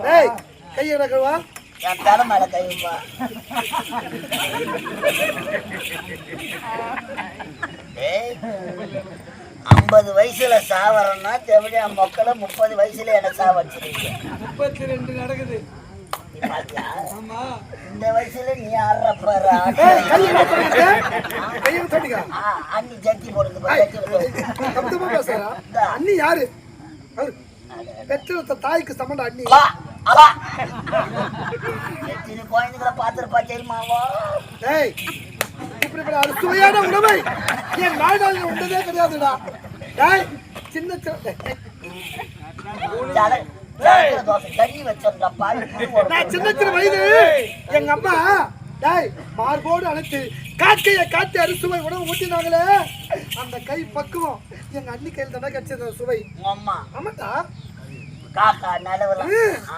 டேய் கையை கழுவா என் தலை மேல கைப்பா. 50 வயசுல சாவறன்னா எப்படி என் மக்களை 30 வயசுல என்ன சாவச்சிருக்கீங்க? 32 நடக்குது. இந்த வயசுல நீ ஆடுறப்பாரு அண்ணி ஜட்டி போடுது. அண்ணி யாரு? பெற்ற தாய்க்கு சமண்ட அண்ணி. எத்தனை குழந்தைகளை பார்த்துருப்பா தெரியுமாவா? இப்படிப்பட்ட அறுசுவையான உணவை என் வாழ்நாளில் உண்டதே கிடையாதுடா. சின்ன சின்ன சின்ன வயது எங்க அம்மா மார்போடு அழைத்து காட்டி அறுசுவை உணவு ஊட்டினாங்களே, அந்த கை பக்குவம் எங்க அண்ணி கையில் தானே கிடைச்சது சுவை. அம்மா ஆமாட்டா காக்கா நடவுல